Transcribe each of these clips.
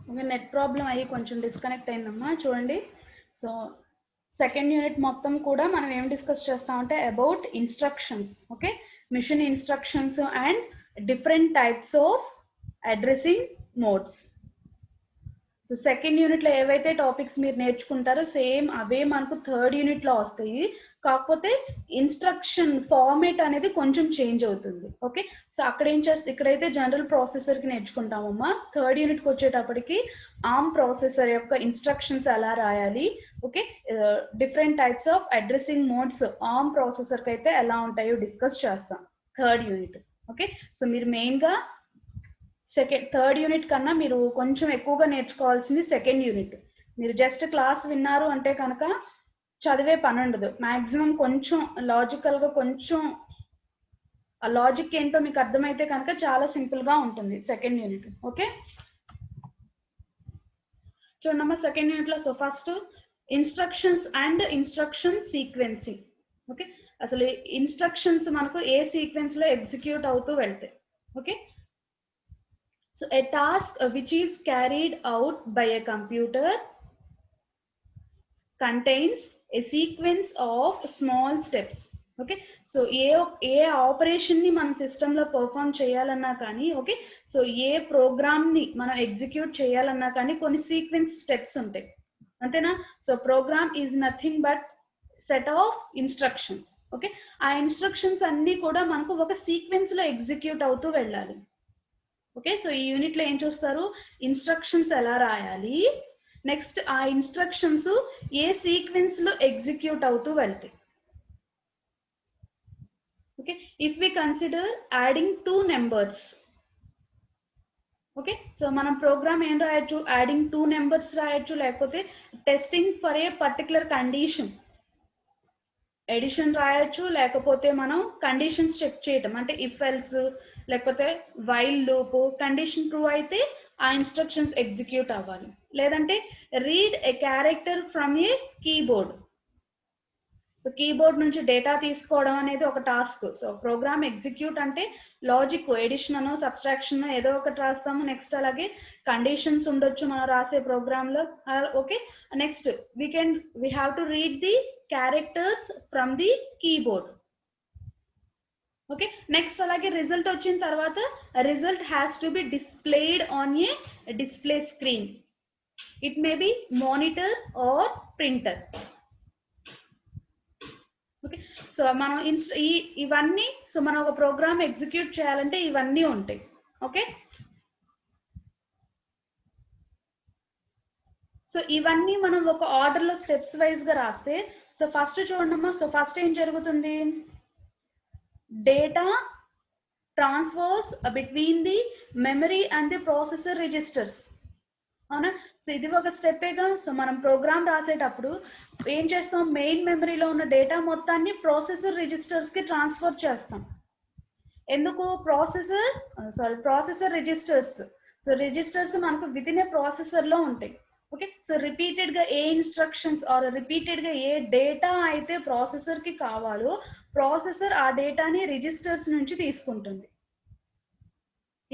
Okay, net problem అయ్యి కొంచెం disconnect అయిందమ్మా చూడండి. సో సెకండ్ యూనిట్ మొత్తం కూడా మనం ఏం డిస్కస్ చేస్తామంటే about instructions. Okay, machine instructions and different types of addressing modes. So second యూనిట్లో ఏవైతే టాపిక్స్ మీరు నేర్చుకుంటారో సేమ్ అవే మనకు థర్డ్ యూనిట్లో వస్తాయి. కాకపోతే ఇన్స్ట్రక్షన్ ఫార్మేట్ అనేది కొంచెం చేంజ్ అవుతుంది. ఓకే, సో అక్కడ ఏం చేస్తే ఇక్కడైతే జనరల్ ప్రాసెసర్కి నేర్చుకుంటామమ్మా. థర్డ్ యూనిట్కి వచ్చేటప్పటికి ఆర్మ్ ప్రాసెసర్ యొక్క ఇన్స్ట్రక్షన్స్ ఎలా రాయాలి, okay, different types of addressing modes ARM ప్రాసెసర్కి అయితే ఎలా ఉంటాయో డిస్కస్ చేస్తాం థర్డ్ యూనిట్. ఓకే, సో మీరు మెయిన్గా థర్డ్ యూనిట్ కన్నా మీరు కొంచెం ఎక్కువగా నేర్చుకోవాల్సింది సెకండ్ యూనిట్. మీరు జస్ట్ క్లాస్ విన్నారు అంటే కనుక చదివే పని ఉండదు. మ్యాక్సిమం కొంచెం లాజికల్గా కొంచెం ఆ లాజిక్ ఏంటో మీకు అర్థమైతే కనుక చాలా సింపుల్గా ఉంటుంది సెకండ్ యూనిట్. ఓకే, చూడమ్మా సెకండ్ యూనిట్లో. So first instructions and instruction sequencing. Okay, అసలు ఇన్స్ట్రక్షన్స్ మనకు ఏ సీక్వెన్స్లో ఎగ్జిక్యూట్ అవుతూ వెళ్తాయి. Okay, so a task which is carried out by a computer contains a sequence of small steps. Okay, so a ఆపరేషన్ని మన సిస్టంలో perform చేయాలన్నా కానీ, ఓకే, సో ఏ ప్రోగ్రామ్ని మనం ఎగ్జిక్యూట్ చేయాలన్నా కానీ కొన్ని సీక్వెన్స్ స్టెప్స్ ఉంటాయి, అంతేనా? So program is nothing but set of instructions. Okay, ఆ ఇన్స్ట్రక్షన్స్ అన్నీ కూడా మనకు ఒక సీక్వెన్స్లో ఎగ్జిక్యూట్ అవుతూ వెళ్ళాలి. ఓకే, సో ఈ యూనిట్లో ఏం చూస్తారు, ఇన్స్ట్రక్షన్స్ ఎలా రాయాలి, నెక్స్ట్ ఆ ఇన్స్ట్రక్షన్స్ ఏ సీక్వెన్స్లో ఎగ్జిక్యూట్ అవుతూ వెళ్తాయి. Okay, if we consider adding 2 numbers. Okay, so మనం ప్రోగ్రామ్ ఏం రాయొచ్చు, యాడింగ్ 2 నెంబర్స్ రాయొచ్చు, లేకపోతే testing for a particular condition addition రాయొచ్చు, లేకపోతే మనం కండిషన్స్ చెక్ చేయటం అంటే ఇఫ్ ఎల్స్ లేకపోతే వైల్ లూప్. కండిషన్ ట్రూ అయితే ఆ ఇన్స్ట్రక్షన్స్ ఎగ్జిక్యూట్ అవ్వాలి. లేదంటే read a character from a keyboard. So keyboard నుంచి డేటా తీసుకోవడం అనేది ఒక టాస్క్. సో ప్రోగ్రామ్ ఎగ్జిక్యూట్ అంటే లాజిక్ ఎడిషన్ అనో సబ్స్ట్రాక్షన్ ఏదో ఒకటి రాస్తాము. నెక్స్ట్ అలాగే కండిషన్స్ ఉండొచ్చు మనం రాసే ప్రోగ్రాంలో. Okay, next we have to read the characters from the keyboard. Okay, next అలాగే రిజల్ట్ వచ్చిన తర్వాత result has to be displayed on a display screen. It may be monitor or printer. Okay, so మనం ఇవన్నీ so మనం ఒక programme execute చేయాలంటే ఇవన్నీ ఉంటాయి. ఓకే, సో ఇవన్నీ మనం ఒక ఆర్డర్లో స్టెప్స్ వైజ్గా రాస్తే, సో ఫస్ట్ చూడమ్మా. సో ఫస్ట్ ఏం జరుగుతుంది, data transfers between the memory and the processor registers. అవునా, సో ఇది ఒక స్టెప్పేగా. సో మనం ప్రోగ్రామ్ రాసేటప్పుడు ఏం చేస్తాం, మెయిన్ మెమరీలో ఉన్న డేటా మొత్తాన్ని ప్రాసెసర్ రిజిస్టర్స్కి ట్రాన్స్ఫర్ చేస్తాం. ఎందుకు, ప్రాసెసర్ రిజిస్టర్స్. సో రిజిస్టర్స్ మనకు విత్ ఇన్ ఏ ప్రాసెసర్లో ఉంటాయి. ఓకే, సో రిపీటెడ్గా ఏ ఇన్స్ట్రక్షన్స్ ఆర్ రిపీటెడ్గా ఏ డేటా అయితే ప్రాసెసర్కి కావాలో ప్రాసెసర్ ఆ డేటాని రిజిస్టర్స్ నుంచి తీసుకుంటుంది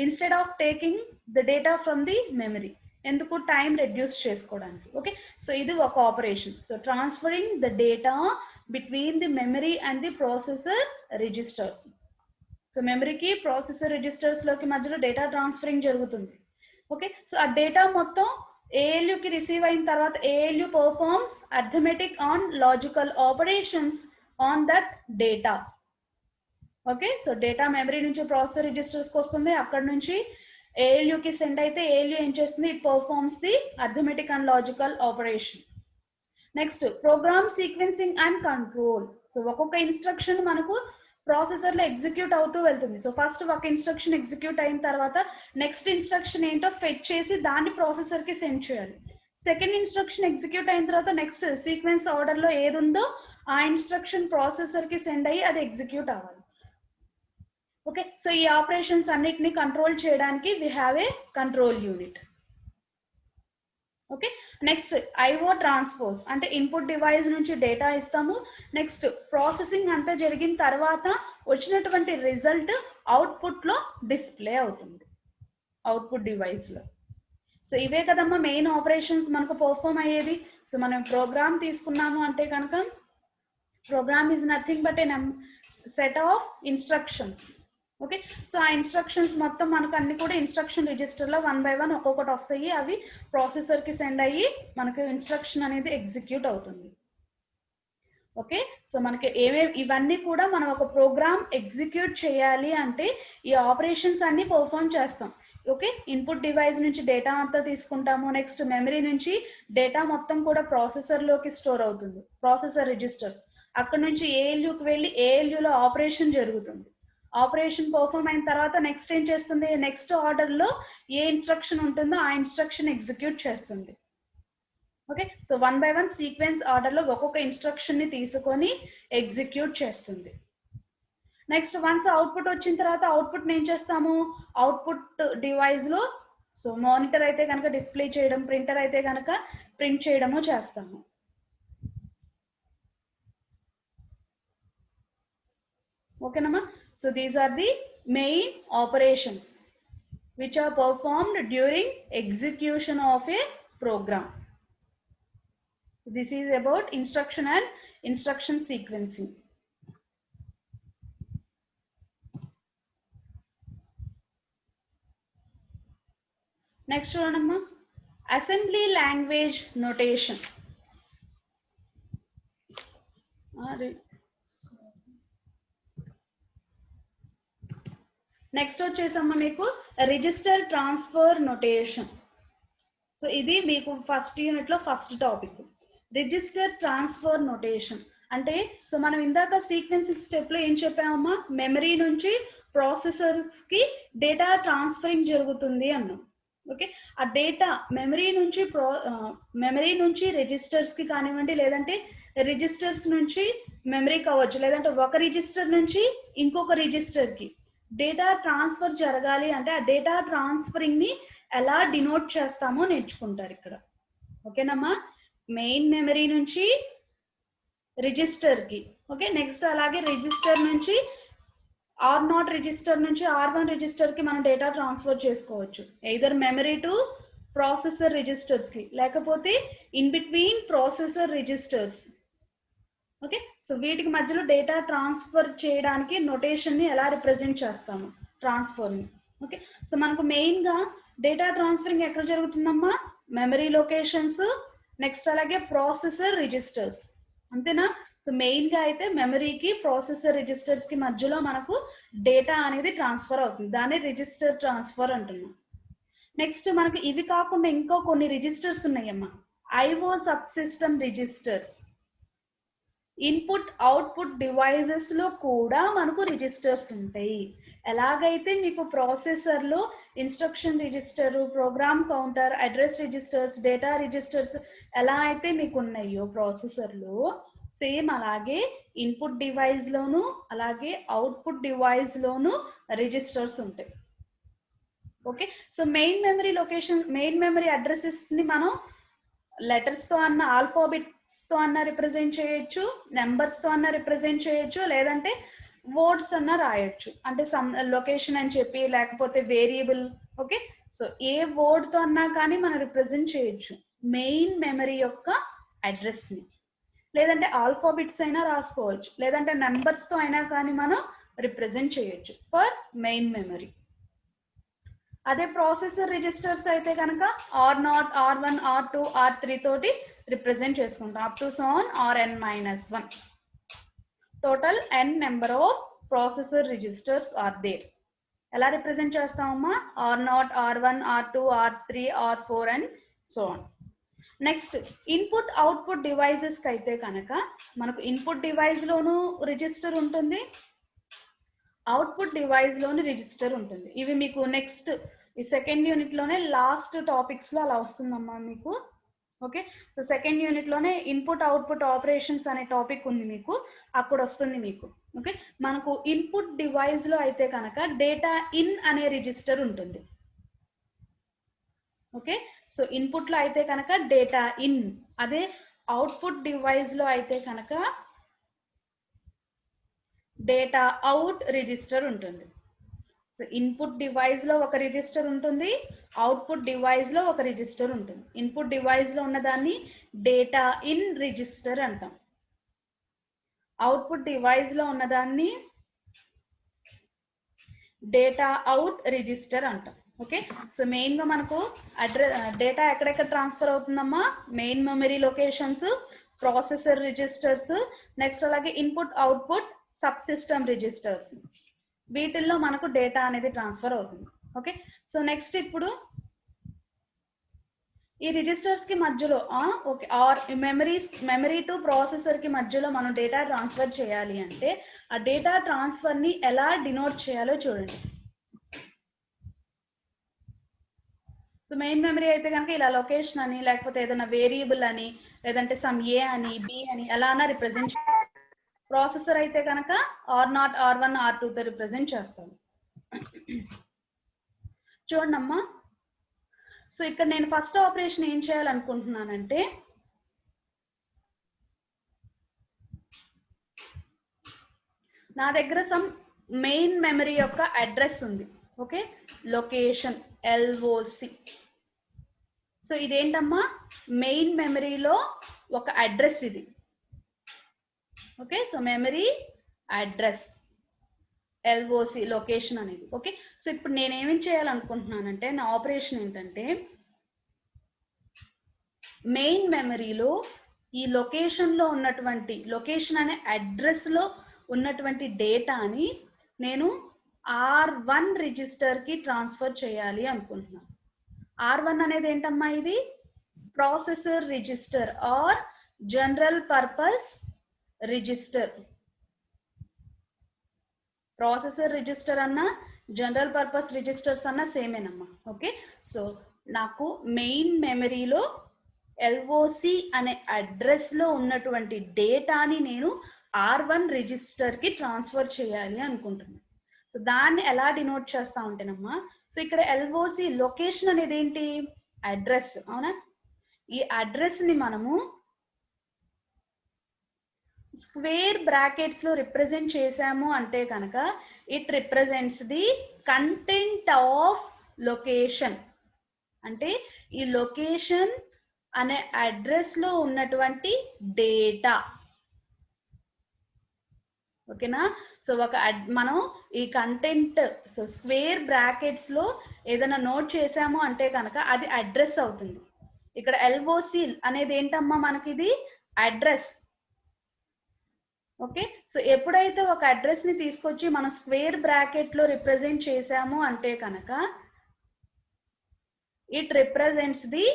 instead of taking the data from the memory. ఎందుకు, టైం రెడ్యూస్ చేసుకోవడానికి. ఓకే, సో ఇది ఒక operation. So transferring the data between the memory and the processor registers. So మెమరీకి ప్రాసెసర్ రిజిస్టర్స్లోకి మధ్యలో డేటా ట్రాన్స్ఫరింగ్ జరుగుతుంది. ఓకే, సో ఆ డేటా మొత్తం ఏఎల్యూకి receive అయిన తర్వాత ALU performs arithmetic on logical operations on that data. Okay, so data memory నుంచి processor రిజిస్టర్స్కి వస్తుంది. అక్కడ నుంచి ఏఎల్యూకి సెండ్ అయితే ఏఎల్యూ ఏం చేస్తుంది, it performs the arithmetic and logical operation. Next program sequencing and control. So ఒక్కొక్క ఇన్స్ట్రక్షన్ మనకు ప్రాసెసర్లో ఎగ్జిక్యూట్ అవుతూ వెళ్తుంది. సో ఫస్ట్ ఒక ఇన్స్ట్రక్షన్ ఎగ్జిక్యూట్ అయిన తర్వాత నెక్స్ట్ ఇన్స్ట్రక్షన్ ఏంటో ఫెచ్ చేసి దాన్ని ప్రాసెసర్కి సెండ్ చేయాలి. సెకండ్ ఇన్స్ట్రక్షన్ ఎగ్జిక్యూట్ అయిన తర్వాత నెక్స్ట్ సీక్వెన్స్ ఆర్డర్లో ఏది ఉందో ఆ ఇన్స్ట్రక్షన్ ప్రాసెసర్కి సెండ్ అయ్యి అది ఎగ్జిక్యూట్ అవ్వాలి. ఓకే, సో ఈ ఆపరేషన్స్ అన్నిటిని కంట్రోల్ చేయడానికి we have a control unit. Okay, next IO transfers అంటే ఇన్పుట్ డివైస్ నుంచి డేటా ఇస్తాము. నెక్స్ట్ ప్రాసెసింగ్ అంతా జరిగిన తర్వాత వచ్చినటువంటి రిజల్ట్ అవుట్పుట్లో డిస్ప్లే అవుతుంది అవుట్పుట్ డివైస్లో. సో ఇవే కదమ్మా మెయిన్ ఆపరేషన్స్ మనకు పర్ఫామ్ అయ్యేది. సో మనం ప్రోగ్రామ్ తీసుకున్నాము అంటే కనుక program is nothing but a set of instructions. Okay, so ఆ ఇన్స్ట్రక్షన్స్ మొత్తం మనకు అన్ని కూడా ఇన్స్ట్రక్షన్ రిజిస్టర్లో 1 by 1 ఒక్కొక్కటి వస్తాయి. అవి ప్రాసెసర్కి సెండ్ అయ్యి మనకు ఇన్స్ట్రక్షన్ అనేది ఎగ్జిక్యూట్ అవుతుంది. ఓకే, సో మనకి ఇవన్నీ కూడా మనం ఒక ప్రోగ్రామ్ ఎగ్జిక్యూట్ చేయాలి అంటే ఈ ఆపరేషన్స్ అన్ని పర్ఫామ్ చేస్తాం. ఓకే, ఇన్పుట్ డివైస్ నుంచి డేటా అంతా తీసుకుంటాము. నెక్స్ట్ మెమరీ నుంచి డేటా మొత్తం కూడా ప్రాసెసర్లోకి స్టోర్ అవుతుంది, ప్రాసెసర్ రిజిస్టర్స్. అక్కడ నుంచి ఏఎల్యూకి వెళ్ళి ఏఎల్యూలో ఆపరేషన్ జరుగుతుంది. ఆపరేషన్ పర్ఫామ్ అయిన తర్వాత నెక్స్ట్ ఏం చేస్తుంది, నెక్స్ట్ ఆర్డర్లో ఏ ఇన్స్ట్రక్షన్ ఉంటుందో ఆ ఇన్స్ట్రక్షన్ ఎగ్జిక్యూట్ చేస్తుంది. ఓకే, సో 1 by 1 సీక్వెన్స్ ఆర్డర్లో ఒక్కొక్క ఇన్స్ట్రక్షన్ని తీసుకొని ఎగ్జిక్యూట్ చేస్తుంది. నెక్స్ట్ వన్స్ అవుట్పుట్ వచ్చిన తర్వాత అవుట్పుట్ని ఏం చేస్తాము, అవుట్పుట్ డివైస్లో సో మానిటర్ అయితే కనుక డిస్ప్లే చేయడం, ప్రింటర్ అయితే కనుక ప్రింట్ చేయడము చేస్తాము. ఓకేనమ్మా, so these are the main operations which are performed during execution of a program. This is about instruction and instruction sequencing. Next one, amma, assembly language notation. Next వచ్చేసమ్మా మీకు register transfer notation. So ఇది మీకు first యూనిట్లో first topic, register transfer notation. అంటే so మనం ఇందాక sequencing స్టెప్లో ఏం చెప్పామమ్మా, మెమరీ నుంచి ప్రాసెసర్స్కి డేటా ట్రాన్స్ఫరింగ్ జరుగుతుంది అన్నాం. ఓకే, ఆ డేటా మెమరీ నుంచి రిజిస్టర్స్కి కానివ్వండి, లేదంటే రిజిస్టర్స్ నుంచి మెమరీ కావచ్చు, లేదంటే ఒక రిజిస్టర్ నుంచి ఇంకొక రిజిస్టర్కి డేటా ట్రాన్స్ఫర్ జరగాలి అంటే ఆ డేటా ట్రాన్స్ఫరింగ్ ని ఎలా డినోట్ చేస్తామో నేర్చుకుంటారు ఇక్కడ. ఓకేనమ్మా, మెయిన్ మెమరీ నుంచి రిజిస్టర్ కి. ఓకే, నెక్స్ట్ అలాగే రిజిస్టర్ నుంచి R0 రిజిస్టర్ నుంచి R1 రిజిస్టర్ కి మనం డేటా ట్రాన్స్ఫర్ చేసుకోవచ్చు, either memory to processor registers కి, లేకపోతే in between processor registers. Okay, so వీటికి మధ్యలో డేటా ట్రాన్స్ఫర్ చేయడానికి నొటేషన్ని ఎలా రిప్రజెంట్ చేస్తాము, ట్రాన్స్ఫర్ని. ఓకే, సో మనకు మెయిన్గా డేటా ట్రాన్స్ఫరింగ్ ఎక్కడ జరుగుతుందమ్మా, మెమరీ లొకేషన్స్, నెక్స్ట్ అలాగే ప్రాసెసర్ రిజిస్టర్స్, అంతేనా. సో మెయిన్గా అయితే మెమరీకి ప్రాసెసర్ రిజిస్టర్స్కి మధ్యలో మనకు డేటా అనేది ట్రాన్స్ఫర్ అవుతుంది, దాన్ని రిజిస్టర్ ట్రాన్స్ఫర్ అంటున్నాం. నెక్స్ట్ మనకు ఇవి కాకుండా ఇంకో కొన్ని రిజిస్టర్స్ ఉన్నాయమ్మా, IO sub system registers. Input output devices లో కూడా మనకు రిజిస్టర్స్ ఉంటాయి. ఎలాగైతే మీకు ప్రాసెసర్లో instruction register, program counter, address registers, data registers ఎలా అయితే మీకు ఉన్నాయో ప్రాసెసర్లో, సేమ్ అలాగే ఇన్పుట్ డివైస్లోను అలాగే అవుట్పుట్ డివైస్లోను రిజిస్టర్స్ ఉంటాయి. Okay, so main memory location, main memory అడ్రసెస్ని మనం లెటర్స్తో అన్న, ఆల్ఫాబెట్స్తో అన్న రిప్రజెంట్ చేయొచ్చు, నెంబర్స్తో అన్న రిప్రజెంట్ చేయొచ్చు, లేదంటే వర్డ్స్ అన్న రాయొచ్చు, అంటే సమ్ లొకేషన్ అని చెప్పి, లేకపోతే వేరియబుల్. ఓకే, సో ఏ వర్డ్తో అన్నా కానీ మనం రిప్రజెంట్ చేయొచ్చు మెయిన్ మెమరీ యొక్క అడ్రస్ని, లేదంటే ఆల్ఫాబెట్స్ అయినా రాసుకోవచ్చు, లేదంటే నెంబర్స్తో అయినా కానీ మనం రిప్రజెంట్ చేయొచ్చు ఫర్ మెయిన్ మెమరీ. అదే ప్రాసెసర్ రిజిస్టర్స్ అయితే కనుక R0, R1, R2, R3 తోటి రిప్రజెంట్ చేసుకుంటాం, అప్ టు సోన్ Rn-1. Total n number of processor registers are there. ఎలా రిప్రజెంట్ చేస్తామమ్మా, R0, R1, R2, R3, R4 and so on. Next input output డివైజెస్కి అయితే కనుక మనకు ఇన్పుట్ డివైస్లోనూ రిజిస్టర్ ఉంటుంది, అవుట్పుట్ డివైస్లోని రిజిస్టర్ ఉంటుంది. ఇవి మీకు నెక్స్ట్ ఈ సెకండ్ యూనిట్లోనే లాస్ట్ టాపిక్స్లో అలా వస్తుందమ్మా మీకు. ఓకే, సో సెకండ్ యూనిట్లోనే ఇన్పుట్ అవుట్పుట్ ఆపరేషన్స్ అనే టాపిక్ ఉంది మీకు, అక్కడ వస్తుంది మీకు. ఓకే, మనకు ఇన్పుట్ డివైస్లో అయితే కనుక డేటా ఇన్ అనే రిజిస్టర్ ఉంటుంది. ఓకే, సో ఇన్పుట్లో అయితే కనుక డేటా ఇన్, అదే అవుట్పుట్ డివైస్లో అయితే కనుక డేటా అవుట్ రిజిస్టర్ ఉంటుంది. సో ఇన్పుట్ డివైస్ లో ఒక రిజిస్టర్ ఉంటుంది, అవుట్పుట్ డివైస్ లో ఒక రిజిస్టర్ ఉంటుంది. ఇన్పుట్ డివైస్ లో ఉన్నదాన్ని డేటా ఇన్ రిజిస్టర్ అంటాం, అవుట్పుట్ డివైస్ లో ఉన్నదాన్ని డేటా అవుట్ రిజిస్టర్ అంటాం. ఓకే, సో మెయిన్ గా మనకు డేటా ఎక్కడెక్కడ ట్రాన్స్ఫర్ అవుతుందమ్మా, main memory locations, processor registers, next అలాగే input output subsystem registers, వీటిల్లో మనకు డేటా అనేది ట్రాన్స్ఫర్ అవుతుంది. ఓకే, సో నెక్స్ట్ ఇప్పుడు ఈ రిజిస్టర్స్ కి మధ్యలో okay or memory to processor కి మధ్యలో మనం డేటా ట్రాన్స్ఫర్ చేయాలి అంటే ఆ డేటా ట్రాన్స్ఫర్ ని ఎలా డినోట్ చేయాలో చూడండి. సో మెయిన్ మెమరీ అయితే కనుక ఇలా లొకేషన్ అని, లేకపోతే ఏదైనా వేరియబుల్ అని, లేదంటే సమ్ ఏ అని, బి అని ఎలా అన్నా రిప్రజెంట్. ప్రాసెసర్ అయితే కనుక R0, R1, R2 తో రిప్రజెంట్ చేస్తాం. చూడండి అమ్మా, సో ఇక్కడ నేను ఫస్ట్ ఆపరేషన్ ఏం చేయాలనుకుంటున్నానంటే, నా దగ్గర సమ్ మెయిన్ మెమరీ యొక్క అడ్రస్ ఉంది. Okay, location LOC. సో ఇదేంటమ్మా, మెయిన్ మెమరీలో ఒక అడ్రస్ ఇది. Okay, so memory address LOC location అనేది. ఓకే, సో ఇప్పుడు నేనేమేం చేయాలనుకుంటున్నానంటే, నా ఆపరేషన్ ఏంటంటే, మెయిన్ మెమరీలో ఈ లొకేషన్లో ఉన్నటువంటి, లొకేషన్ అనే అడ్రస్లో ఉన్నటువంటి డేటాని నేను R1 రిజిస్టర్కి ట్రాన్స్ఫర్ చేయాలి అనుకుంటున్నాను. R1 అనేది ఏంటమ్మా, ఇది processor register or general purpose register. Processor register అన్న జనరల్ పర్పస్ రిజిస్టర్స్ అన్న సేమేనమ్మా. ఓకే, సో నాకు మెయిన్ మెమరీలో LOC అనే అడ్రస్లో ఉన్నటువంటి డేటాని నేను R1 రిజిస్టర్కి ట్రాన్స్ఫర్ చేయాలి అనుకుంటున్నాను. సో దాన్ని ఎలా డినోట్ చేస్తా ఉంటేనమ్మా, సో ఇక్కడ LOC లొకేషన్ అనేది ఏంటి, అడ్రస్, అవునా. ఈ అడ్రస్ని మనము స్క్వేర్ బ్రాకెట్స్ లో రిప్రజెంట్ చేసాము అంటే కనుక it represents the content of location. అంటే ఈ లొకేషన్ అనే అడ్రస్ లో ఉన్నటువంటి డేటా. ఓకేనా, సో మనం ఈ కంటెంట్, సో స్క్వేర్ బ్రాకెట్స్ లో ఏదైనా నోట్ చేసాము అంటే కనుక అది అడ్రస్ అవుతుంది. ఇక్కడ LOC అనేది ఏంటమ్మా, మనకి ఇది అడ్రస్. ఓకే, సో ఎప్పుడైతే ఒక అడ్రస్ ని తీసుకొచ్చి మనం స్క్వేర్ బ్రాకెట్ లో రిప్రజెంట్ చేసాము అంటే కనుక ఇట్ రిప్రజెంట్స్ ది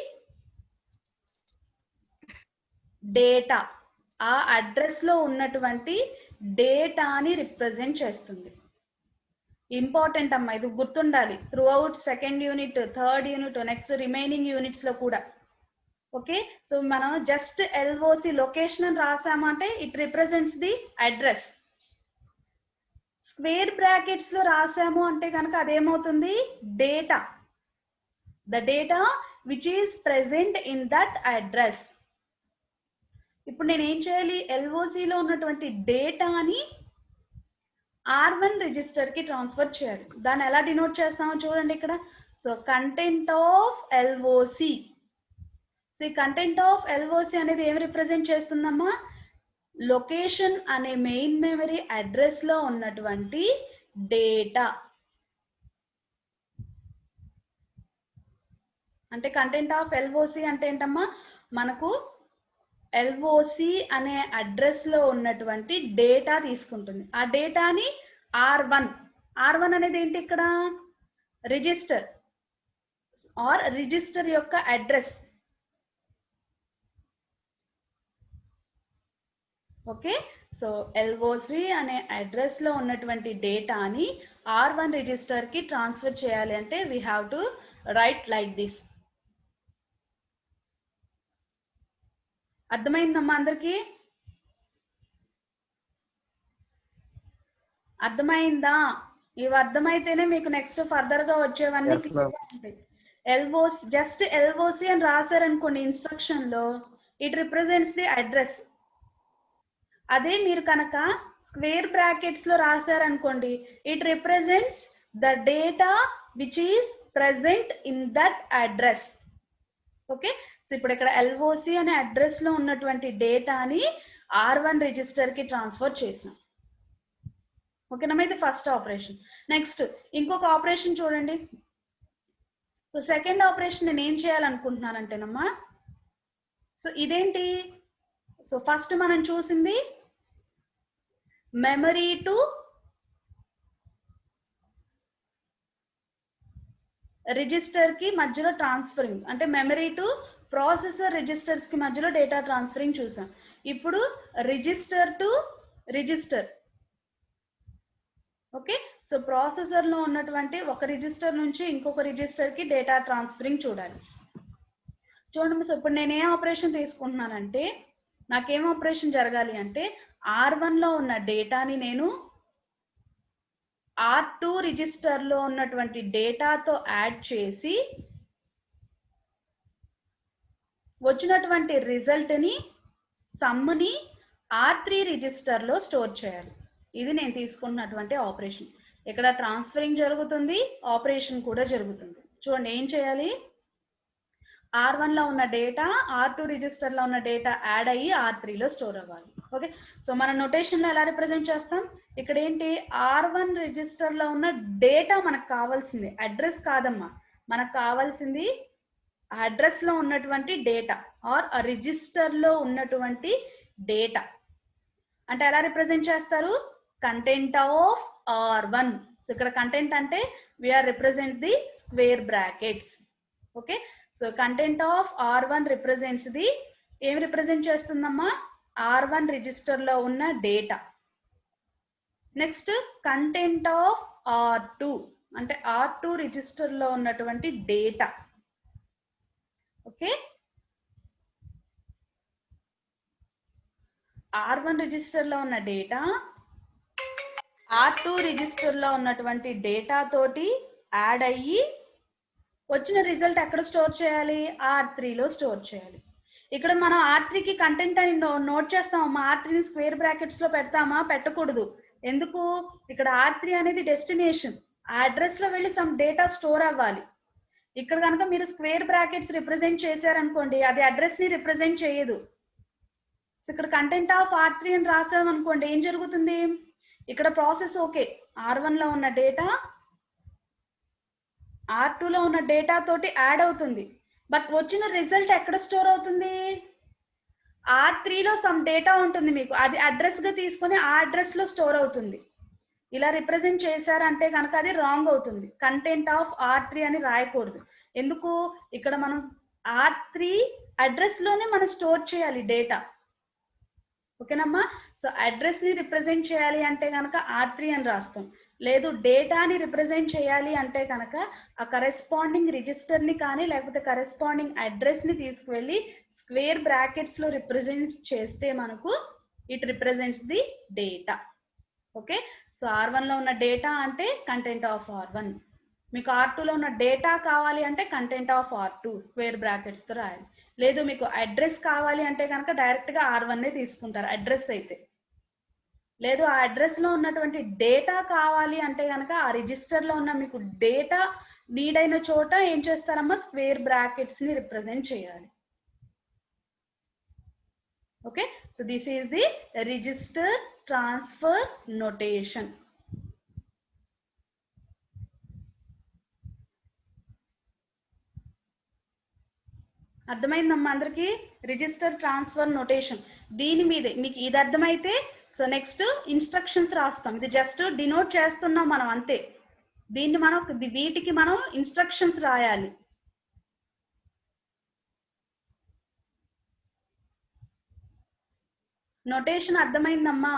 డేటా. ఆ అడ్రస్ లో ఉన్నటువంటి డేటాని రిప్రజెంట్ చేస్తుంది. ఇంపార్టెంట్ అమ్మా, ఇది గుర్తుండాలి throughout second unit, third unit, next remaining units లో కూడా. ఓకే, సో మనం జస్ట్ LOC లొకేషన్ అని రాసామంటే it represents the address. Square brackets లో రాసాము అంటే కనుక అదేమవుతుంది, data, the data which is present in that address. ఇప్పుడు నేను ఏం చేయాలి, LOC లో ఉన్నటువంటి డేటాని R1 రిజిస్టర్ కి ట్రాన్స్ఫర్ చేయాలి. దాన్ని ఎలా డినోట్ చేస్తామో చూడండి ఇక్కడ. So content of LOC. So ఈ కంటెంట్ ఆఫ్ LOC అనేది ఏమి రిప్రజెంట్ చేస్తుందమ్మా, లొకేషన్ అనే మెయిన్ మెమరీ అడ్రస్ లో ఉన్నటువంటి డేటా. అంటే కంటెంట్ ఆఫ్ LOC అంటే ఏంటమ్మా, మనకు LOC అనే అడ్రస్ లో ఉన్నటువంటి డేటా తీసుకుంటుంది. ఆ డేటాని R1 అనేది ఏంటి, ఇక్కడ రిజిస్టర్ ఆర్ రిజిస్టర్ యొక్క అడ్రస్. ఓకే, సో LOC అనే అడ్రస్ లో ఉన్నటువంటి డేటాని R1 రిజిస్టర్ కి ట్రాన్స్ఫర్ చేయాలి అంటే we have to right like this. అర్థమైందమ్మా అందరికి, అర్థమైందా? ఇవి అర్థమైతేనే మీకు నెక్స్ట్ ఫర్దర్ గా వచ్చేవన్నీ క్లియర్ గా ఉంటాయి. LOC జస్ట్ LOC అని రాశారనుకోండి ఇన్స్ట్రక్షన్ లో, ఇట్ రిప్రజెంట్స్ ది అడ్రస్. అదే మీరు కనుక స్క్వేర్ బ్రాకెట్స్ లో రాశారనుకోండి, it represents the data which is present in that address. Okay, so ఇప్పుడు ఇక్కడ LOC అనే అడ్రస్ లో ఉన్నటువంటి డేటాని R1 రిజిస్టర్ కి ట్రాన్స్ఫర్ చేసాం. ఓకేనమ్మా, ఇది ఫస్ట్ ఆపరేషన్. నెక్స్ట్ ఇంకొక ఆపరేషన్ చూడండి. సో సెకండ్ ఆపరేషన్ నేను ఏం చేయాలనుకుంటున్నానంటేనమ్మా, సో ఇదేంటి, సో ఫస్ట్ మనం చూసింది మెమరీ టు రిజిస్టర్ కి మధ్యలో ట్రాన్స్ఫరింగ్, అంటే మెమరీ టు ప్రాసెసర్ రిజిస్టర్స్ కి మధ్యలో డేటా ట్రాన్స్ఫరింగ్ చూసాం. ఇప్పుడు register to register. Okay, so processor లో ఉన్నటువంటి ఒక రిజిస్టర్ నుంచి ఇంకొక రిజిస్టర్ కి డేటా ట్రాన్స్ఫరింగ్ చూడాలి. చూడండి, సో ఇప్పుడు నేను ఏ ఆపరేషన్ తీసుకుంటున్నానంటే, నాకేం ఆపరేషన్ జరగాలి అంటే R1 లో ఉన్న డేటాని నేను R2 రిజిస్టర్ లో ఉన్నటువంటి డేటాతో యాడ్ చేసి వచ్చినటువంటి రిజల్ట్ ని సమ్ని R3 రిజిస్టర్ లో స్టోర్ చేయాలి. ఇది నేను తీసుకున్నటువంటి ఆపరేషన్. ఇక్కడ ట్రాన్స్ఫరింగ్ జరుగుతుంది, ఆపరేషన్ కూడా జరుగుతుంది. చూడండి ఏం చేయాలి, R1 లో ఉన్న డేటా R2 రిజిస్టర్ లో ఉన్న డేటా యాడ్ అయ్యి R3 లో స్టోర్ అవ్వాలి. ఓకే, సో మన నోటేషన్ లో ఎలా రిప్రజెంట్ చేస్తాం, ఇక్కడ ఏంటి R1 రిజిస్టర్ లో ఉన్న డేటా మనకు కావాల్సింది, అడ్రస్ కాదమ్మా, మనకు కావాల్సింది అడ్రస్ లో ఉన్నటువంటి డేటా ఆర్ రిజిస్టర్ లో ఉన్నటువంటి డేటా. అంటే ఎలా రిప్రజెంట్ చేస్తారు, కంటెంట్ ఆఫ్ R1. సో ఇక్కడ కంటెంట్ అంటే we are represent the square brackets. Okay, so content of R1 represents the, ఏం రిప్రజెంట్ చేస్తుందమ్మా, R1 రిజిస్టర్ లో ఉన్న data. Next content of R2 అంటే R2 రిజిస్టర్ లో ఉన్నటువంటి డేటా. ఓకే, R1 రిజిస్టర్ లో ఉన్న డేటా R2 రిజిస్టర్ లో ఉన్నటువంటి డేటా తోటి యాడ్ అయ్యి వచ్చిన రిజల్ట్ ఎక్కడ స్టోర్ చేయాలి, R3 లో స్టోర్ చేయాలి. ఇక్కడ మనం R3కి కంటెంట్ అని నోట్ చేస్తామమ్మా, R3ని స్క్వేర్ బ్రాకెట్స్ లో పెడతామా, పెట్టకూడదు. ఎందుకు, ఇక్కడ R3 అనేది డెస్టినేషన్, ఆ అడ్రస్ లో వెళ్ళి సమ్ డేటా స్టోర్ అవ్వాలి. ఇక్కడ కనుక మీరు స్క్వేర్ బ్రాకెట్స్ రిప్రజెంట్ చేశారనుకోండి, అది అడ్రస్ ని రిప్రజెంట్ చేయదు. సో ఇక్కడ కంటెంట్ ఆఫ్ R3 అని రాసామనుకోండి, ఏం జరుగుతుంది, ఇక్కడ ప్రాసెస్ ఓకే, R1 లో ఉన్న డేటా R2 లో ఉన్న డేటా తోటి యాడ్ అవుతుంది, బట్ వచ్చిన రిజల్ట్ ఎక్కడ స్టోర్ అవుతుంది, R3 లో సమ్ డేటా ఉంటుంది మీకు, అది అడ్రస్ గా తీసుకొని ఆ అడ్రస్ లో స్టోర్ అవుతుంది. ఇలా రిప్రజెంట్ చేశారంటే కనుక అది రాంగ్ అవుతుంది, కంటెంట్ ఆఫ్ R3 అని రాయకూడదు. ఎందుకు, ఇక్కడ మనం R3 అడ్రస్ లోనే మనం స్టోర్ చేయాలి డేటా. ఓకేనమ్మా, సో అడ్రస్ ని రిప్రజెంట్ చేయాలి అంటే కనుక R3 అని రాస్తాం. లేదు డేటాని రిప్రజెంట్ చేయాలి అంటే కనుక ఆ కరెస్పాండింగ్ రిజిస్టర్ ని కానీ లేకపోతే కరెస్పాండింగ్ అడ్రస్ ని తీసుకువెళ్ళి స్క్వేర్ బ్రాకెట్స్ లో రిప్రజెంట్ చేస్తే మనకు it represents the data. Okay, so R1 లో ఉన్న డేటా అంటే కంటెంట్ ఆఫ్ R1, మీకు R2 లో ఉన్న డేటా కావాలి అంటే content of R2 square brackets తో రాయాలి. లేదు మీకు అడ్రస్ కావాలి అంటే కనుక డైరెక్ట్ గా R1 తీసుకుంటారు అడ్రస్ అయితే. లేదు ఆ అడ్రస్ లో ఉన్నటువంటి డేటా కావాలి అంటే కనుక ఆ రిజిస్టర్ లో ఉన్న మీకు డేటా నీడ్ అయిన చోట ఏం చేస్తారమ్మా, స్క్వేర్ బ్రాకెట్స్ ని రిప్రజెంట్ చేయాలి. Okay, so this is the register transfer notation. అర్థమైందమ్మా అందరికి, రిజిస్టర్ ట్రాన్స్ఫర్ నోటేషన్. దీని మీదే మీకు ఇది అర్థమైతే సో నెక్స్ట్ ఇన్స్ట్రక్షన్స్ రాస్తాం. ఇది జస్ట్ డినోట్ చేస్తున్నాం మనం అంతే, దీన్ని మనం వీటికి మనం ఇన్స్ట్రక్షన్స్ రాయాలి. నోటేషన్ అర్థమైందమ్మా,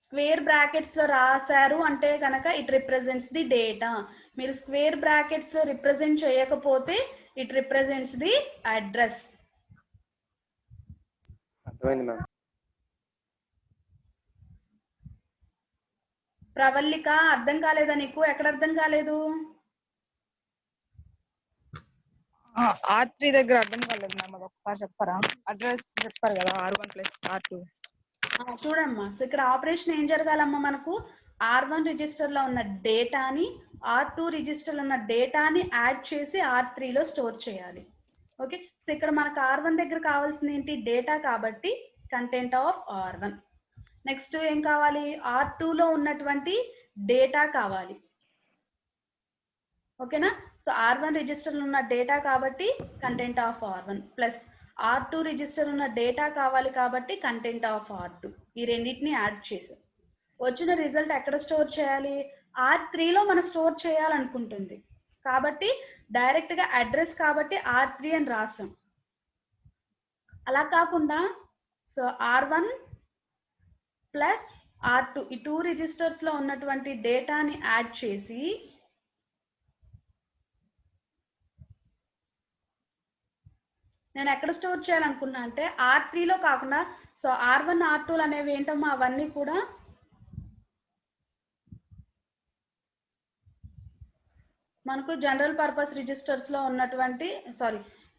స్క్వేర్ బ్రాకెట్స్ లో రాశారు అంటే కనుక ఇట్ రిప్రజెంట్స్ ది డేటా. మీరు స్క్వేర్ బ్రాకెట్స్ లో రిప్రజెంట్ చేయకపోతే ఇట్ రిప్రజెంట్స్ ది అడ్రస్. అర్థమైంది మ్యామ్. ప్రవల్లిక అర్థం కాలేదా నీకు, ఎక్కడ అర్థం కాలేదు, R3 దగ్గర అర్థం కాలేదు మ్యామ్, అది ఒకసారి చెప్పారా, అడ్రస్ చెప్పారు కదా R1 + R2. చూడమ్మా, సో ఇక్కడ ఆపరేషన్ ఏం జరగాలమ్మా, మనకు R1 రిజిస్టర్లో ఉన్న డేటాని R2 రిజిస్టర్లో ఉన్న డేటాని యాడ్ చేసి R3లో స్టోర్ చేయాలి. ఓకే, సో ఇక్కడ మనకు R1 దగ్గర కావాల్సింది ఏంటి, డేటా, కాబట్టి కంటెంట్ ఆఫ్ R1. నెక్స్ట్ ఏం కావాలి, R2లో ఉన్నటువంటి డేటా కావాలి. ఓకేనా, సో R1 రిజిస్టర్లో ఉన్న డేటా కాబట్టి content of R1 plus R2 register ఉన్న డేటా కావాలి కాబట్టి కంటెంట్ ఆఫ్ R2. ఈ రెండింటిని యాడ్ చేసాం. వచ్చిన రిజల్ట్ ఎక్కడ స్టోర్ చేయాలి, R3లో మనం స్టోర్ చేయాలనుకుంటుంది కాబట్టి డైరెక్ట్గా అడ్రస్ కాబట్టి R3 అని రాసాం. అలా కాకుండా సో R1 ప్లస్ R2 ఈ 2 రిజిస్టర్స్లో ఉన్నటువంటి డేటాని యాడ్ చేసి నేను ఎక్కడ స్టోర్ చేయాలనుకున్నా అంటే R3లో కాకుండా, సో R1 R2 అనేవి ఏంటమ్మా, అవన్నీ కూడా మనకు జనరల్ పర్పస్ రిజిస్టర్స్లో ఉన్నటువంటి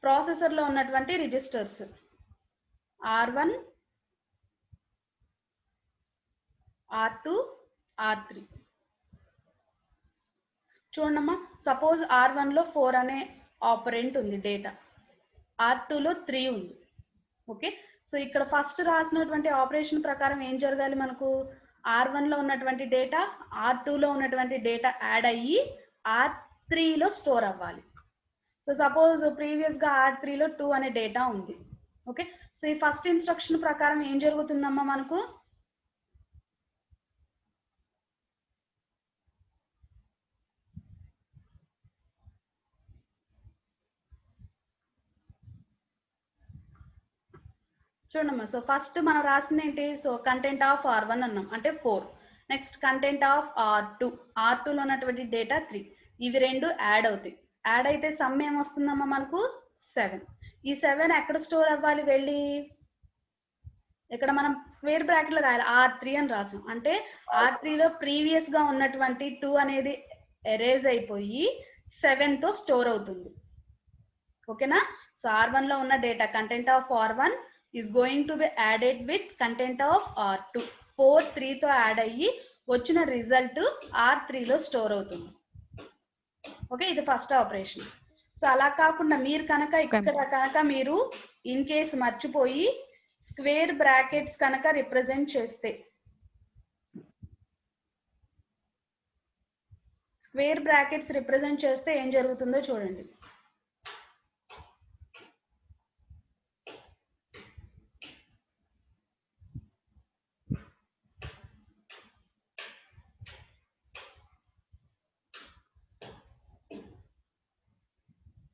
ప్రాసెసర్లో ఉన్నటువంటి రిజిస్టర్స్ R1 R2 R3. చూడమ్మా, సపోజ్ R1లో 4 అనే ఆపరెంట్ ఉంది, డేటా R2లో 3 ఉంది. ఓకే, సో ఇక్కడ ఫస్ట్ రాసినటువంటి ఆపరేషన్ ప్రకారం ఏం జరగాలి, మనకు R1లో ఉన్నటువంటి డేటా R2లో ఉన్నటువంటి డేటా యాడ్ అయ్యి R3లో స్టోర్ అవ్వాలి. సో సపోజ్ ప్రీవియస్గా R3లో 2 అనే డేటా ఉంది. ఓకే, సో ఈ ఫస్ట్ ఇన్స్ట్రక్షన్ ప్రకారం ఏం జరుగుతుందమ్మా, మనకు చూడమ్మా, సో ఫస్ట్ మనం రాసింది ఏంటి, సో కంటెంట్ ఆఫ్ R1 అన్నాం అంటే 4. నెక్స్ట్ కంటెంట్ ఆఫ్ R2లో ఉన్నటువంటి డేటా 3. ఇవి రెండు యాడ్ అవుతాయి. యాడ్ అయితే సమ్ ఏమొస్తుందమ్మా, మనకు 7. ఈ 7 ఎక్కడ స్టోర్ అవ్వాలి, వెళ్ళి ఇక్కడ మనం స్క్వేర్ బ్రాకెట్లో రాయాలి, R3 అని రాసాం అంటే R3లో ప్రీవియస్గా ఉన్నటువంటి 2 అనేది ఎరేజ్ అయిపోయి 7తో స్టోర్ అవుతుంది. ఓకేనా, సో R1లో ఉన్న data content of R1 is going to be added with content of R2. 4 3తో add అయ్యి వచ్చిన రిజల్ట్ R3లో స్టోర్ అవుతుంది. ఓకే, ఇది ఫస్ట్ ఆపరేషన్. సో అలా కాకుండా మీరు కనుక ఇక్కడ కనుక మీరు ఇన్ కేస్ మర్చిపోయి స్క్వేర్ బ్రాకెట్స్ కనుక రిప్రజెంట్ చేస్తే, స్క్వేర్ బ్రాకెట్స్ రిప్రజెంట్ చేస్తే ఏం జరుగుతుందో చూడండి.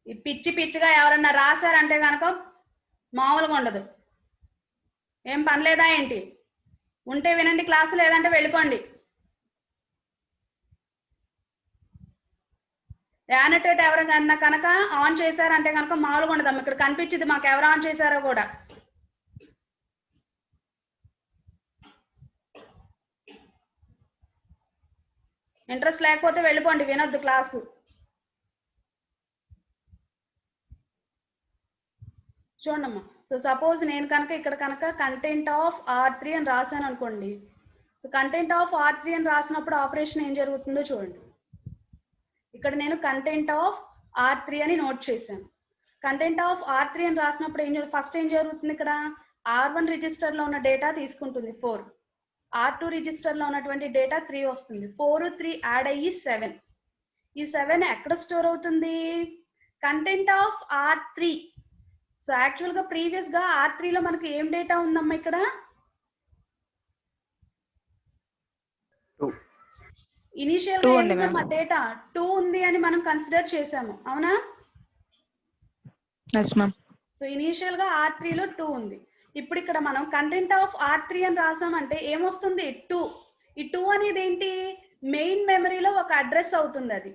ఈ పిచ్చి పిచ్చిగా ఎవరన్నా రాశారంటే కనుక మామూలుగా ఉండదు. ఏం పని లేదా ఏంటి, ఉంటే వినండి క్లాసు, లేదంటే వెళ్ళిపోండి. యానోటేట్ ఎవరికన్నా కనుక ఆన్ చేశారంటే కనుక మామూలుగా ఉండదమ్మా. ఇక్కడ కనిపించింది మాకు ఎవరు ఆన్ చేశారో కూడా. ఇంట్రెస్ట్ లేకపోతే వెళ్ళిపోండి, వినొద్దు క్లాసు. చూడమ్మా, సో సపోజ్ నేను కనుక ఇక్కడ కనుక కంటెంట్ ఆఫ్ R3 అని రాశాను అనుకోండి. సో కంటెంట్ ఆఫ్ R3 అని రాసినప్పుడు ఆపరేషన్ ఏం జరుగుతుందో చూడండి. ఇక్కడ నేను కంటెంట్ ఆఫ్ R3 అని నోట్ చేశాను. కంటెంట్ ఆఫ్ R3 అని రాసినప్పుడు ఫస్ట్ ఏం జరుగుతుంది, ఇక్కడ R1 రిజిస్టర్లో ఉన్న డేటా తీసుకుంటుంది 4, R2 రిజిస్టర్లో ఉన్నటువంటి డేటా 3 వస్తుంది. 4 3 యాడ్ అయ్యి 7. ఈ 7 ఎక్కడ స్టోర్ అవుతుంది, కంటెంట్ ఆఫ్ R3. సో యాక్చువల్గా ప్రీవియస్గా R3లో మనకు ఏం డేటా ఉందమ్మా, ఇక్కడ ఇనిషియల్ గా ఏంటమ్మా డేటా 2 ఉంది అని మనం కన్సిడర్ చేసాము, అవునా? సో ఇనిషియల్ గా R3లో 2 ఉంది. ఇప్పుడు ఇక్కడ మనం కంటెంట్ ఆఫ్ R3 అని రాసామంటే ఏమొస్తుంది, 2. ఈ 2 అనేది ఏంటి, మెయిన్ మెమరీలో ఒక అడ్రస్ అవుతుంది. అది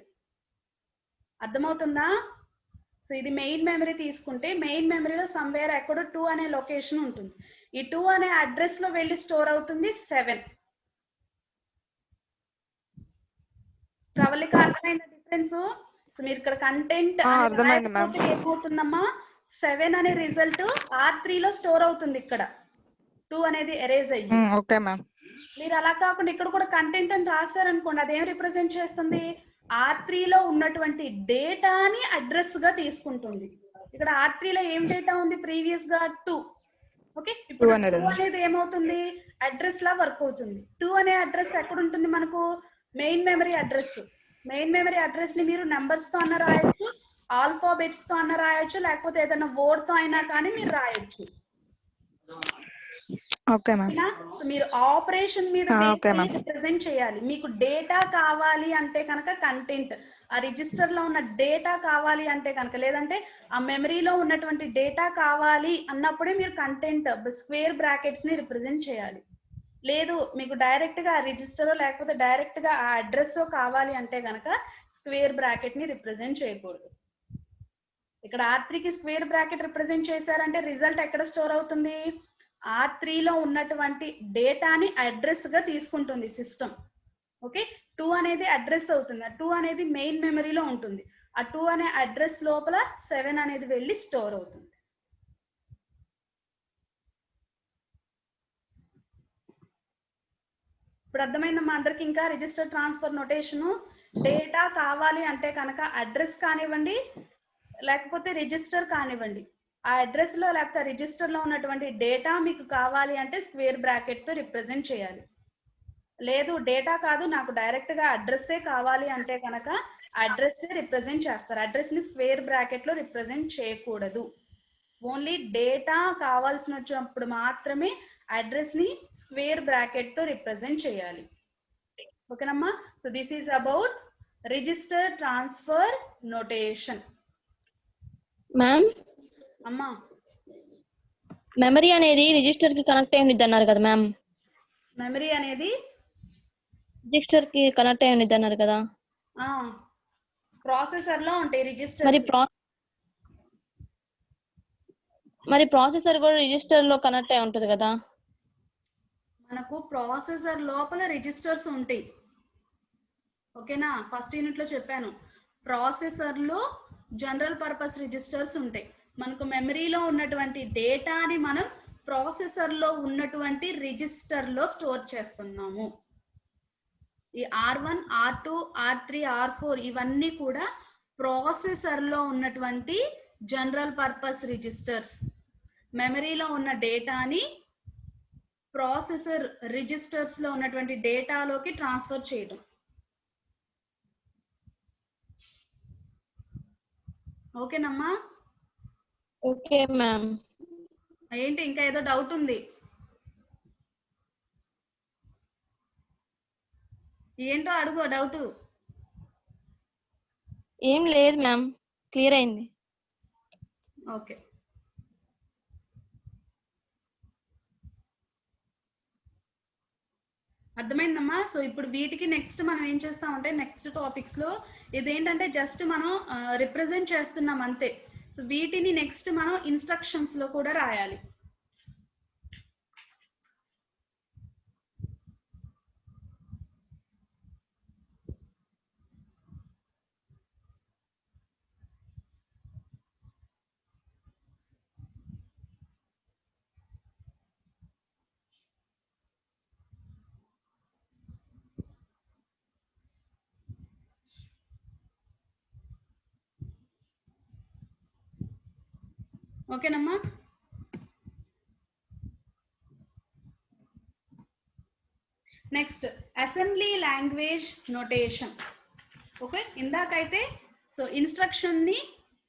అర్థమవుతుందా? సో ఇది మెయిన్ మెమరీ తీసుకుంటే మెయిన్ మెమరీలో సమ్వేర్ ఎక్కడో 2 అనే లొకేషన్ ఉంటుంది. ఈ 2 అనే అడ్రస్ లో వెళ్ళి స్టోర్ అవుతుంది 7. ప్రవళిక అర్థమైందా డిఫరెన్స్? సో మీరు ఇక్కడ కంటెంట్ ఏమవుతుందమ్మా, 7 అనే రిజల్ట్ R3లో స్టోర్ అవుతుంది. ఇక్కడ 2 అనేది ఎరేజ్ అయ్యి. Okay ma'am. మీరు అలా కాకుండా ఇక్కడ కూడా కంటెంట్ అని రాశారనుకోండి, అదేం రిప్రజెంట్ చేస్తుంది? R3లో ఉన్నటువంటి డేటాని అడ్రస్ గా తీసుకుంటుంది. ఇక్కడ R3లో ఏం డేటా ఉంది? ప్రీవియస్ గా 2. ఓకే, ఇప్పుడు 2 అనేది ఏమవుతుంది? అడ్రస్ లా వర్క్ అవుతుంది. 2 అనే అడ్రస్ ఎక్కడ ఉంటుంది మనకు? Main memory address. Main memory address ని మీరు నెంబర్స్ తో అన్న రాయొచ్చు, ఆల్ఫాబెట్స్ తో అన్న రాయొచ్చు, లేకపోతే ఏదైనా వర్డ్ తో అయినా కానీ మీరు రాయొచ్చు. Okay ma'am. సో మీరు ఆపరేషన్ మీద రిప్రజెంట్ చేయాలి. మీకు డేటా కావాలి అంటే కనుక కంటెంట్, ఆ రిజిస్టర్ లో ఉన్న డేటా కావాలి అంటే కనుక, లేదంటే ఆ మెమరీలో ఉన్నటువంటి డేటా కావాలి అన్నప్పుడే మీరు కంటెంట్ స్క్వేర్ బ్రాకెట్స్ ని రిప్రజెంట్ చేయాలి. లేదు మీకు డైరెక్ట్ గా రిజిస్టర్ లేకపోతే డైరెక్ట్ గా ఆ అడ్రస్ కావాలి అంటే కనుక స్క్వేర్ బ్రాకెట్ ని రిప్రజెంట్ చేయకూడదు. ఇక్కడ R3కి స్క్వేర్ బ్రాకెట్ రిప్రజెంట్ చేశారంటే రిజల్ట్ ఎక్కడ స్టోర్ అవుతుంది? R3లో ఉన్నటువంటి డేటాని అడ్రస్ గా తీసుకుంటుంది సిస్టమ్. ఓకే, 2 అనేది అడ్రస్ అవుతుంది. ఆ 2 అనేది మెయిన్ మెమరీలో ఉంటుంది. ఆ 2 అనే అడ్రస్ లోపల 7 అనేది వెళ్ళి స్టోర్ అవుతుంది. ఇప్పుడు అర్థమైందమ్మా అందరికి? ఇంకా రిజిస్టర్ ట్రాన్స్ఫర్ నోటేషన్, డేటా కావాలి అంటే కనుక అడ్రస్ కానివ్వండి లేకపోతే రిజిస్టర్ కానివ్వండి, ఆ అడ్రస్ లో లేకపోతే రిజిస్టర్ లో ఉన్నటువంటి డేటా మీకు కావాలి అంటే స్క్వేర్ బ్రాకెట్ తో రిప్రజెంట్ చేయాలి. లేదు డేటా కాదు నాకు డైరెక్ట్ గా అడ్రస్సే కావాలి అంటే కనుక అడ్రస్ రిప్రజెంట్ చేస్తారు. అడ్రస్ ని స్క్వేర్ బ్రాకెట్ లో రిప్రజెంట్ చేయకూడదు. ఓన్లీ డేటా కావాల్సిన వచ్చినప్పుడు మాత్రమే అడ్రస్ ని స్క్వేర్ బ్రాకెట్ తో రిప్రజెంట్ చేయాలి. ఓకేనమ్మా? So this is about register transfer notation. Ma'am, అమ్మా మెమరీ అనేది రిజిస్టర్ కి కనెక్ట్ అయి ఉండిద్ది అన్నారు కదా మ్యామ్. మెమరీ అనేది రిజిస్టర్ కి కనెక్ట్ అయి ఉండిద్ది అన్నారు కదా. ప్రాసెసర్ లో ఉంటాయి రిజిస్టర్. మరి ప్రాసెసర్ కూడా రిజిస్టర్ లో కనెక్ట్ అయి ఉంటది కదా. మనకు ప్రాసెసర్ లోపల రిజిస్టర్స్ ఉంటాయి. ఓకేనా? ఫస్ట్ యూనిట్ లో చెప్పాను, ప్రాసెసర్ లో జనరల్ పర్పస్ రిజిస్టర్స్ ఉంటాయి. మనకు మెమరీలో ఉన్నటువంటి డేటాని మనం ప్రాసెసర్ లో ఉన్నటువంటి రిజిస్టర్ లో స్టోర్ చేస్తున్నాము. ఈ R1, R2, R3, R4 ఇవన్నీ కూడా ప్రాసెసర్ లో ఉన్నటువంటి జనరల్ పర్పస్ రిజిస్టర్స్. మెమరీలో ఉన్న డేటాని ప్రాసెసర్ రిజిస్టర్స్ లో ఉన్నటువంటి డేటాలోకి ట్రాన్స్ఫర్ చేయడం. ఓకేనమ్మా? Okay ma'am. ఏంటి ఇంకా ఏదో డౌట్ ఉంది? ఏంటో అడుగు డౌట్. ఏం లేదు మ్యామ్, క్లియర్ అయింది. ఓకే, అర్థమైందమ్మా? సో ఇప్పుడు వీటికి నెక్స్ట్ మనం ఏం చేస్తామంటే నెక్స్ట్ టాపిక్స్ లో ఇదేంటంటే జస్ట్ మనం రిప్రజెంట్ చేస్తున్నాం అంతే. సో వీటిని నెక్స్ట్ మనం ఇన్స్ట్రక్షన్స్ లో కూడా రాయాలి. ఓకేనమ్మా? Next assembly language notation. Okay, ఇందాకైతే సో ఇన్స్ట్రక్షన్ ని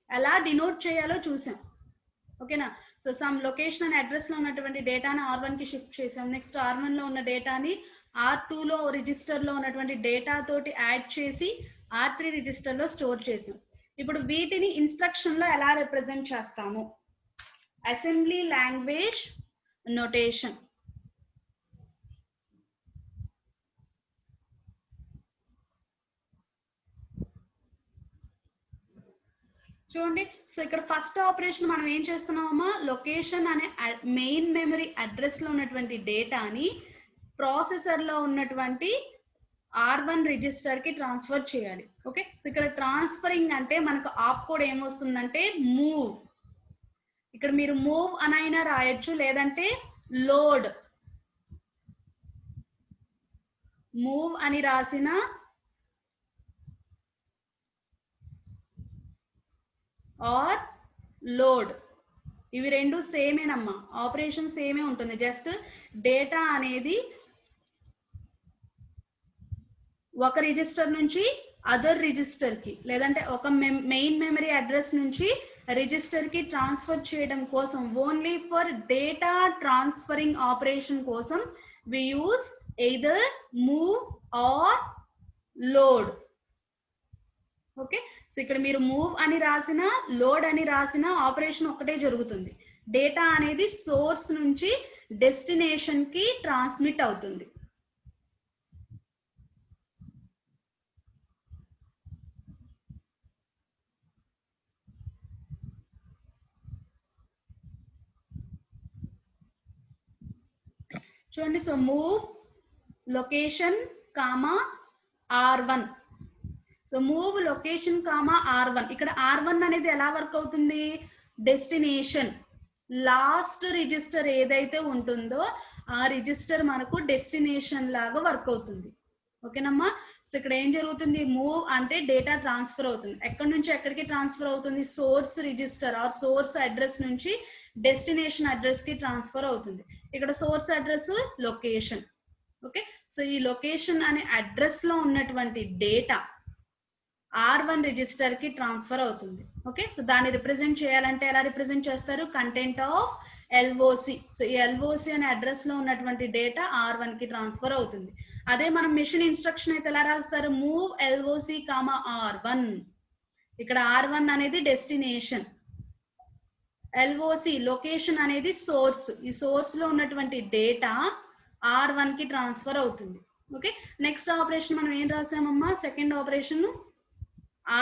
ఎలా డినోట్ చేయాలో చూసాం. ఓకేనా? So some location and address లో ఉన్నటువంటి డేటాని R1 కి షిఫ్ట్ చేసాం. నెక్స్ట్ R1 లో ఉన్న డేటాని R2 లో రిజిస్టర్ లో ఉన్నటువంటి డేటా తోటి యాడ్ చేసి R3 రిజిస్టర్ లో స్టోర్ చేసాం. ఇప్పుడు వీటిని ఇన్స్ట్రక్షన్ లో ఎలా రిప్రజెంట్ చేస్తాము? Assembly language notation. చూడండి, సో ఇక్కడ ఫస్ట్ ఆపరేషన్ మనం ఏం చేస్తున్నామమ్మా, లొకేషన్ అనే మెయిన్ మెమరీ అడ్రస్ లో ఉన్నటువంటి డేటాని ప్రాసెసర్ లో ఉన్నటువంటి R1 రిజిస్టర్ కి ట్రాన్స్ఫర్ చేయాలి. ఓకే, సో ఇక్కడ ట్రాన్స్ఫరింగ్ అంటే మనకు ఆప్ కోడ్ ఏమొస్తుందంటే మూవ్. ఇక్కడ మీరు మూవ్ అనైనా రాయొచ్చు, లేదంటే లోడ్. మూవ్ అని రాసిన ఆర్ లోడ్, ఇవి రెండు సేమేనమ్మా, ఆపరేషన్ సేమే ఉంటుంది. జస్ట్ డేటా అనేది ఒక రిజిస్టర్ నుంచి అదర్ రిజిస్టర్ కి, లేదంటే ఒక మెయిన్ మెమరీ అడ్రస్ నుంచి రిజిస్టర్ కి ట్రాన్స్ఫర్ చేయడం కోసం, only for data transferring operation కోసం we use either move or load. Okay, so ఇక్కడ మీరు మూవ్ అని రాసిన, లోడ్ అని రాసిన ఆపరేషన్ ఒక్కటే జరుగుతుంది. డేటా అనేది సోర్స్ నుంచి డెస్టినేషన్ కి ట్రాన్స్మిట్ అవుతుంది. చూడండి, so move location comma R1. So move location comma R1. ఇక్కడ R1 అనేది ఎలా వర్క్ అవుతుంది? డెస్టినేషన్, లాస్ట్ రిజిస్టర్ ఏదైతే ఉంటుందో ఆ రిజిస్టర్ మనకు డెస్టినేషన్ లాగా వర్క్ అవుతుంది. ఓకేనమ్మా, సో ఇక్కడ ఏం జరుగుతుంది? మూవ్ అంటే డేటా ట్రాన్స్ఫర్ అవుతుంది. ఎక్కడి నుంచి ఎక్కడికి ట్రాన్స్ఫర్ అవుతుంది? Source register or source address నుంచి డెస్టినేషన్ అడ్రస్ కి ట్రాన్స్ఫర్ అవుతుంది. ఇక్కడ source address location. Okay, so ఈ లొకేషన్ అనే అడ్రస్ లో ఉన్నటువంటి డేటా R1 రిజిస్టర్ కి ట్రాన్స్ఫర్ అవుతుంది. ఓకే, సో దాన్ని రిప్రజెంట్ చేయాలంటే ఎలా రిప్రజెంట్ చేస్తారు? Content of LOC. సో ఈ LOC అనే అడ్రస్ లో ఉన్నటువంటి డేటా R1 కి ట్రాన్స్ఫర్ అవుతుంది. అదే మనం మిషన్ ఇన్స్ట్రక్షన్ అయితే ఎలా రాస్తారు? Move LOC comma R1. ఇక్కడ R1 అనేది డెస్టినేషన్, LOC లొకేషన్ అనేది సోర్స్. ఈ సోర్స్ లో ఉన్నటువంటి డేటా R1 కి ట్రాన్స్ఫర్ అవుతుంది. ఓకే, నెక్స్ట్ ఆపరేషన్ మనం ఏం రాసామమ్మా? సెకండ్ ఆపరేషన్,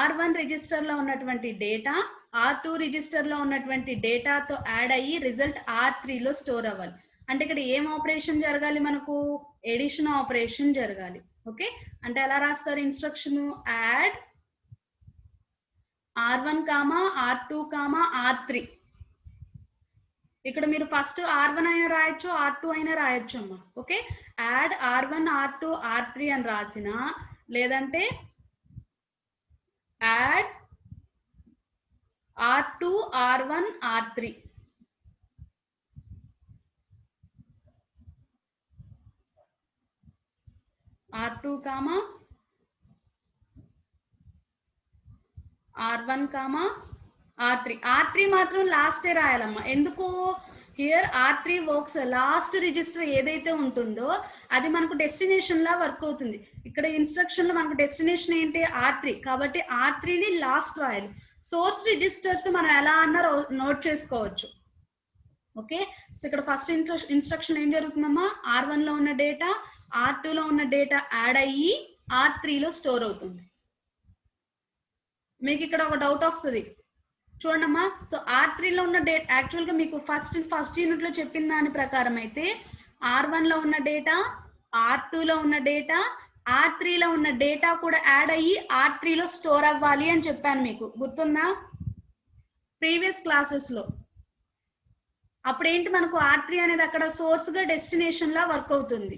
R1 రిజిస్టర్ లో ఉన్నటువంటి డేటా R2 రిజిస్టర్ లో ఉన్నటువంటి డేటాతో యాడ్ అయ్యి రిజల్ట్ R3 లో స్టోర్ అవ్వాలి. అంటే ఇక్కడ ఏం ఆపరేషన్ జరగాలి? మనకు ఎడిషన్ ఆపరేషన్ జరగాలి. ఓకే, అంటే ఎలా రాస్తారు instruction? Add R1 comma R2 comma R3. ఇక్కడ మీరు ఫస్ట్ R1 అయినా రాయొచ్చు, R2 అయినా రాయొచ్చు అమ్మా. Okay, add R1 R2 R3 అని రాసిన, లేదంటే add R2 R1 R3. R2 comma R1 comma R3. R3 మాత్రం లాస్టే రాయాలమ్మా. ఎందుకు? Here R3 works last register ఏదైతే ఉంటుందో అది మనకు డెస్టినేషన్ లా వర్క్ అవుతుంది. ఇక్కడ ఇన్స్ట్రక్షన్ లో మనకు డెస్టినేషన్ ఏంటి? R3. కాబట్టి R3ని లాస్ట్ రాయాలి. సోర్స్ రిజిస్టర్స్ మనం ఎలా అన్నా నోట్ చేసుకోవచ్చు. ఓకే, సో ఇక్కడ ఫస్ట్ ఇన్స్ట్రక్షన్ ఏం జరుగుతుందమ్మా? R1 లో ఉన్న డేటా R2 లో ఉన్న డేటా యాడ్ అయ్యి R3 లో స్టోర్ అవుతుంది. మీకు ఇక్కడ ఒక డౌట్ వస్తుంది చూడమ్మా. సో R3 లో ఉన్న డేటా యాక్చువల్ గా మీకు ఫస్ట్ యూనిట్ లో చెప్పిన దాని ప్రకారం అయితే R1 లో ఉన్న డేటా, R2 లో ఉన్న డేటా, R3 లో ఉన్న డేటా కూడా యాడ్ అయ్యి R3 లో స్టోర్ అవ్వాలి అని చెప్పాను. మీకు గుర్తుందా ప్రీవియస్ క్లాసెస్ లో? అప్పుడేంటి మనకు R3 అనేది అక్కడ సోర్స్ గా డెస్టినేషన్ లా వర్క్ అవుతుంది.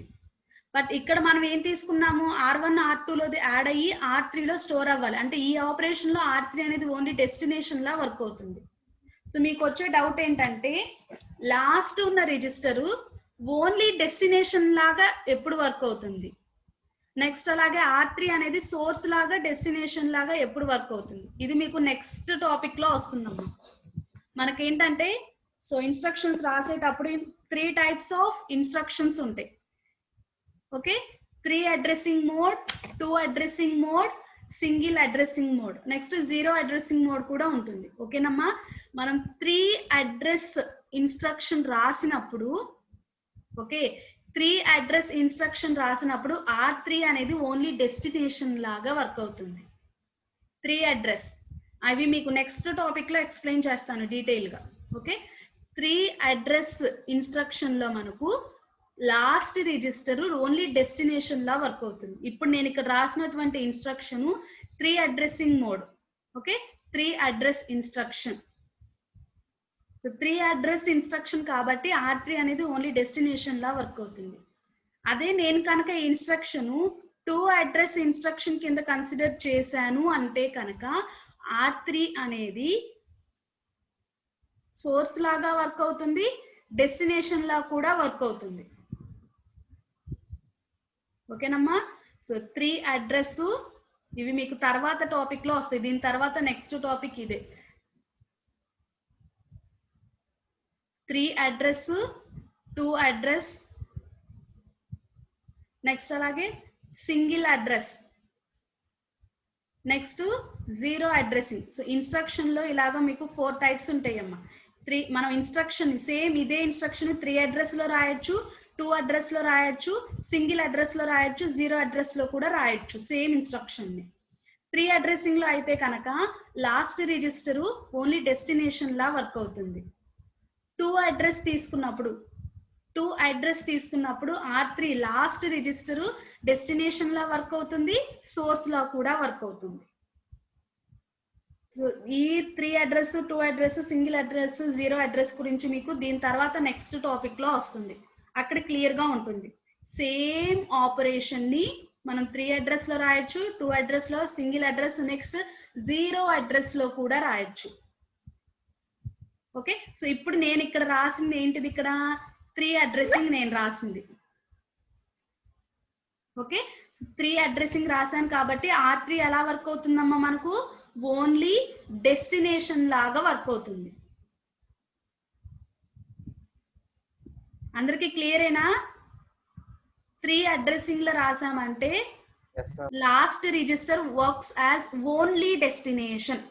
బట్ ఇక్కడ మనం ఏం తీసుకున్నాము? R1 R2 లోది యాడ్ అయ్యి R3 లో స్టోర్ అవ్వాలి. అంటే ఈ ఆపరేషన్ లో R3 అనేది ఓన్లీ డెస్టినేషన్ లా వర్క్ అవుతుంది. సో మీకు వచ్చే డౌట్ ఏంటంటే లాస్ట్ ఉన్న రిజిస్టర్ ఓన్లీ డెస్టినేషన్ లాగా ఎప్పుడు వర్క్ అవుతుంది? నెక్స్ట్ అలాగే R3 అనేది సోర్స్ లాగా డెస్టినేషన్ లాగా ఎప్పుడు వర్క్ అవుతుంది? ఇది మీకు నెక్స్ట్ టాపిక్ లో వస్తుందమ్మా. మనకేంటంటే సో ఇన్స్ట్రక్షన్స్ రాసేటప్పుడు 3 టైప్స్ ఆఫ్ ఇన్స్ట్రక్షన్స్ ఉంటాయి. Okay, 3 addressing mode, 2 addressing mode, single addressing mode, next 0 addressing mode కూడా ఉంటుంది. ఓకేనమ్మా, మనం 3 అడ్రస్ ఇన్స్ట్రక్షన్ రాసినప్పుడు, ఓకే 3 అడ్రస్ ఇన్స్ట్రక్షన్ రాసినప్పుడు R3 అనేది ఓన్లీ డెస్టినేషన్ లాగా వర్క్ అవుతుంది. 3 అడ్రస్ అవి మీకు నెక్స్ట్ టాపిక్ లో ఎక్స్ప్లెయిన్ చేస్తాను డీటెయిల్ గా. ఓకే, 3 అడ్రస్ ఇన్స్ట్రక్షన్ లో మనకు లాస్ట్ రిజిస్టర్ ఓన్లీ డెస్టినేషన్ లా వర్క్ అవుతుంది. ఇప్పుడు నేను ఇక్కడ రాసినటువంటి instruction 3 addressing mode. Okay, 3 address instruction. So 3 address instruction కాబట్టి R3 అనేది ఓన్లీ డెస్టినేషన్ లా వర్క్ అవుతుంది. అదే నేను కనుక ఇన్స్ట్రక్షన్ టు అడ్రస్ ఇన్స్ట్రక్షన్ కింద కన్సిడర్ చేశాను అంటే కనుక R3 అనేది సోర్స్ లాగా వర్క్ అవుతుంది, డెస్టినేషన్ లా కూడా వర్క్ అవుతుంది. ఓకేనమ్మా. సో 3 అడ్రస్ ఇవి మీకు తర్వాత టాపిక్ లో వస్తాయి. దీని తర్వాత నెక్స్ట్ టాపిక్ ఇదే. 3 అడ్రస్, 2 అడ్రస్, నెక్స్ట్ అలాగే single address, next 0 addressing. So instruction లో ఇలాగా మీకు 4 టైప్స్ ఉంటాయి అమ్మా. మనం ఇన్స్ట్రక్షన్ సేమ్ ఇదే ఇన్స్ట్రక్షన్ 3 అడ్రస్ లో రాయొచ్చు, 2 అడ్రస్ లో రాయొచ్చు, సింగిల్ అడ్రస్ లో రాయొచ్చు, 0 అడ్రస్ లో కూడా రాయొచ్చు సేమ్ ఇన్స్ట్రక్షన్ ని. 3 అడ్రసింగ్ లో అయితే కనుక లాస్ట్ రిజిస్టర్ ఓన్లీ డెస్టినేషన్ లా వర్క్ అవుతుంది. 2 అడ్రస్ తీసుకున్నప్పుడు R3 లాస్ట్ రిజిస్టర్ డెస్టినేషన్ లా వర్క్ అవుతుంది, సోర్స్ లా కూడా వర్క్ అవుతుంది. సో ఈ 3 address, 2 address, single address, 0 address గురించి మీకు దీని తర్వాత నెక్స్ట్ టాపిక్ లో వస్తుంది. అక్కడ క్లియర్ గా ఉంటుంది. సేమ్ ఆపరేషన్ ని మనం 3 అడ్రస్ లో రాయొచ్చు, 2 అడ్రస్ లో, సింగిల్ అడ్రస్, నెక్స్ట్ 0 అడ్రస్ లో కూడా రాయొచ్చు. ఓకే. సో ఇప్పుడు నేను ఇక్కడ రాసింది ఏంటిది? ఇక్కడ 3 అడ్రసింగ్ నేను రాసింది. ఓకే. 3 అడ్రసింగ్ రాశాను కాబట్టి R3 ఎలా వర్క్ అవుతుందమ్మా? మనకు ఓన్లీ డెస్టినేషన్ లాగా వర్క్ అవుతుంది. అందరికి క్లియరేనా? 3 అడ్రసింగ్ లో రాసామంటే last register works as only destination.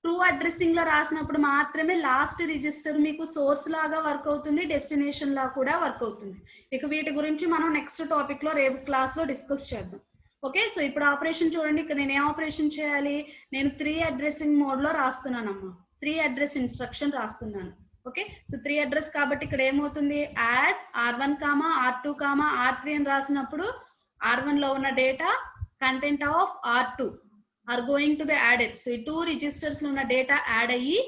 2 addressing లో రాసినప్పుడు మాత్రమే లాస్ట్ రిజిస్టర్ మీకు సోర్స్ లాగా వర్క్ అవుతుంది, డెస్టినేషన్ లా కూడా వర్క్ అవుతుంది. ఇక వీటి గురించి మనం నెక్స్ట్ టాపిక్ లో రేపు క్లాస్ లో డిస్కస్ చేద్దాం. ఓకే. సో ఇప్పుడు ఆపరేషన్ చూడండి. ఇక్కడ నేను ఏ ఆపరేషన్ చేయాలి? నేను 3 అడ్రసింగ్ మోడ్ లో రాస్తున్నానమ్మా. 3 అడ్రస్ ఇన్స్ట్రక్షన్ రాస్తున్నాను. ఓకే. సో 3 అడ్రస్ కాబట్టి ఇక్కడ ఏమవుతుంది? యాడ్ R1, R2, R3 అని రాసినప్పుడు R1 లో ఉన్న data content of R2 are going to be added. So ఈ 2 రిజిస్టర్స్ లో ఉన్న డేటా యాడ్ అయ్యి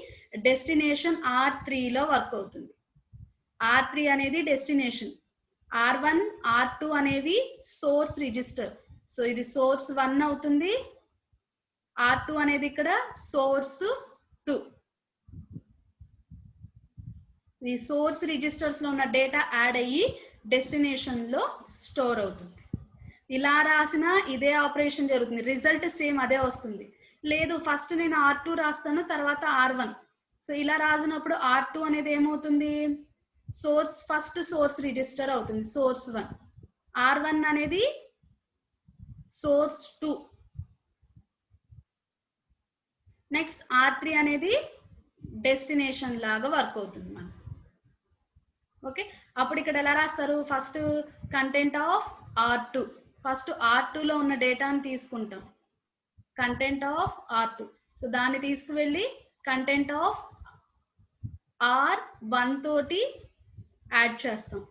డెస్టినేషన్ R3 లో వర్క్ అవుతుంది. R3 అనేది డెస్టినేషన్, R1, R2 అనేవి సోర్స్ రిజిస్టర్. సో ఇది సోర్స్ 1 అవుతుంది, R2 అనేది ఇక్కడ సోర్స్ 2. ఈ సోర్స్ రిజిస్టర్స్ లో ఉన్న డేటా యాడ్ అయ్యి డెస్టినేషన్ లో స్టోర్ అవుతుంది. ఇలా రాసినా ఇదే ఆపరేషన్ జరుగుతుంది, రిజల్ట్ సేమ్ అదే వస్తుంది. లేదు ఫస్ట్ నేను R2 రాస్తాను, తర్వాత R1. సో ఇలా రాసినప్పుడు R2 అనేది ఏమవుతుంది? ఫస్ట్ సోర్స్ రిజిస్టర్ అవుతుంది, సోర్స్ 1. R1 అనేది సోర్స్ 2. నెక్స్ట్ R3 అనేది డెస్టినేషన్ లాగా వర్క్ అవుతుంది మనకు. ఓకే. అప్పుడు ఇక్కడ ఎలా రాస్తారు? First content of R2, first R2 లో ఉన్న డేటాను తీసుకుంటాం, కంటెంట్ ఆఫ్ R2. సో దాన్ని తీసుకువెళ్ళి కంటెంట్ ఆఫ్ R1 తోటి యాడ్ చేస్తాం.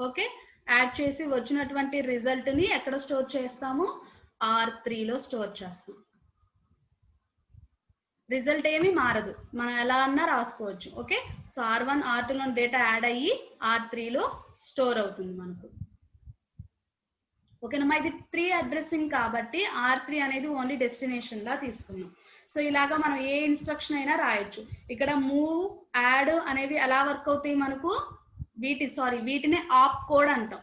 ఓకే. యాడ్ చేసి వచ్చినటువంటి రిజల్ట్ ని ఎక్కడ స్టోర్ చేస్తాము? R3 లో స్టోర్ చేస్తాం. రిజల్ట్ ఏమీ మారదు, మనం ఎలా అన్నా రాసుకోవచ్చు. ఓకే. సో R1, R2 లో డేటా యాడ్ అయ్యి R3 లో స్టోర్ అవుతుంది మనకు. ఓకేనమ్మా. ఇది 3 అడ్రసింగ్ కాబట్టి R3 అనేది ఓన్లీ డెస్టినేషన్ లా తీసుకున్నాం. సో ఇలాగా మనం ఏ ఇన్స్ట్రక్షన్ అయినా రాయొచ్చు. ఇక్కడ మూవ్, యాడ్ అనేవి ఎలా వర్క్ అవుతాయి మనకు? వీటిని ఆప్ కోడ్ అంటాం,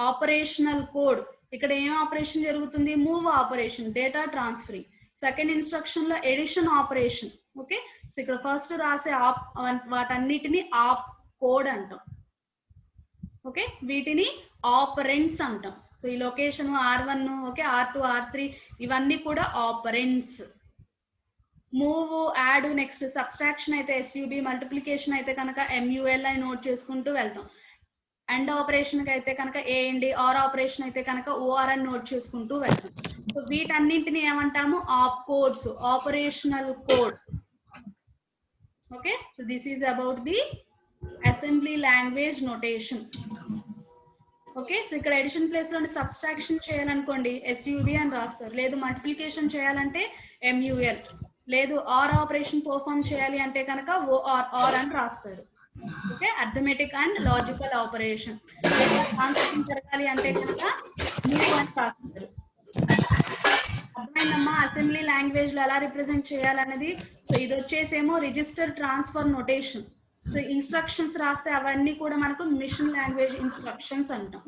ఆపరేషనల్ కోడ్. ఇక్కడ ఏం ఆపరేషన్ జరుగుతుంది? Move operation, data transferring. Second instruction లో ఎడిషన్ ఆపరేషన్. ఓకే. సో ఇక్కడ ఫస్ట్ రాసే వాటన్నిటిని ఆప్ కోడ్ అంటాం. ఓకే. వీటిని ఆపరెంట్స్ అంటాం. సో ఈ location R1, okay, R2, R3 ఇవన్నీ కూడా operands. Move, add, next subtraction అయితే SUB, మల్టిప్లికేషన్ అయితే కనుక MUL అని నోట్ చేసుకుంటూ వెళ్తాం. అండ్ ఆపరేషన్ కి అయితే కనుక AND, ఆర్ ఆపరేషన్ అయితే కనుక OR అని నోట్ చేసుకుంటూ వెళ్తాం. సో వీటన్నింటిని ఏమంటాము? Op codes, operational code. Okay. So this is about the assembly language notation. Okay. So ఇక్కడ ఎడిషన్ ప్లేస్ లో సబ్స్ట్రాక్షన్ చేయాలనుకోండి SUB అని రాస్తారు, లేదు మల్టిప్లికేషన్ చేయాలంటే MUL, లేదు ఆర్ ఆపరేషన్ పర్ఫార్మ్ చేయాలి అంటే కనుక OR అని రాస్తారు. Okay, arithmetic and logical operation. Transferring జరగాలి అంటే కనుక మూవ్ అని రాస్తారు. అర్థమైందమ్మా అసెంబ్లీ లాంగ్వేజ్ లో ఎలా రిప్రజెంట్ చేయాలన్నది. సో ఇది వచ్చేసేమో register transfer notation. So instructions రాస్తే అవన్నీ కూడా మనకు మిషన్ లాంగ్వేజ్ ఇన్స్ట్రక్షన్స్ అంటాం.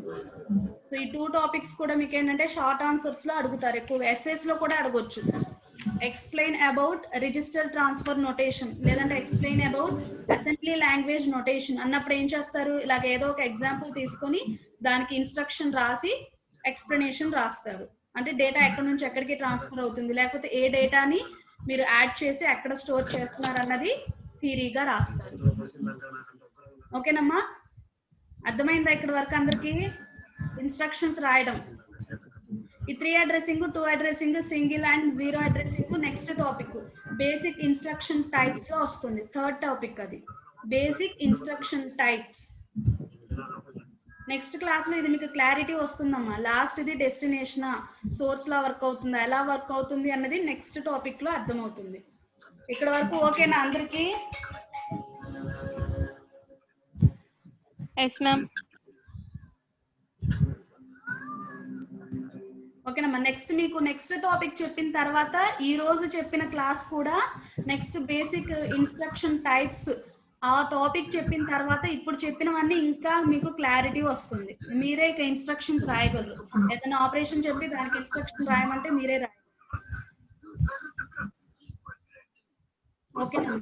సో ఈ 2 టాపిక్స్ కూడా మీకు ఏంటంటే షార్ట్ ఆన్సర్స్ లో అడుగుతారు, ఎక్కువ ఎస్ఎస్ లో కూడా అడగొచ్చు. Explain about register transfer notation లేదంటే explain about assembly language notation అన్నప్పుడు ఏం చేస్తారు, ఇలాగ ఏదో ఒక ఎగ్జాంపుల్ తీసుకొని దానికి ఇన్స్ట్రక్షన్ రాసి ఎక్స్ప్లెనేషన్ రాస్తారు. అంటే డేటా ఎక్కడి నుంచి ఎక్కడికి ట్రాన్స్ఫర్ అవుతుంది, లేకపోతే ఏ డేటాని మీరు యాడ్ చేసి ఎక్కడ స్టోర్ చేస్తున్నారు అన్నది థియరీగా రాస్తారు. ఓకేనమ్మా, అర్థమైందా ఇక్కడ వరకు అందరికి ఇన్స్ట్రక్షన్స్ రాయడం. ఈ 3 addressing, 2 addressing, single and 0 addressing next topic basic instruction types లో వస్తుంది. 3rd టాపిక్ అది basic instruction types. Next class లో ఇది మీకు క్లారిటీ వస్తుందమ్మా. లాస్ట్ ఇది డెస్టినేషన్ సోర్స్ లా వర్క్ అవుతుందా, ఎలా వర్క్ అవుతుంది అన్నది నెక్స్ట్ టాపిక్ లో అర్థమవుతుంది. ఇక్కడ వరకు ఓకేనా అందరికి? Yes ma'am. ఓకేనమ్మా, నెక్స్ట్ మీకు నెక్స్ట్ టాపిక్ చెప్పిన తర్వాత ఈ రోజు చెప్పిన క్లాస్ కూడా నెక్స్ట్ బేసిక్ ఇన్స్ట్రక్షన్ టైప్స్ ఆ టాపిక్ చెప్పిన తర్వాత ఇప్పుడు చెప్పినవన్నీ ఇంకా మీకు క్లారిటీ వస్తుంది. మీరే ఇక ఇన్స్ట్రక్షన్స్ రాయగలరు. ఏదైనా ఆపరేషన్ చెప్పి దానికి ఇన్స్ట్రక్షన్ రాయమంటే మీరే రాయగలరు. ఓకేనా?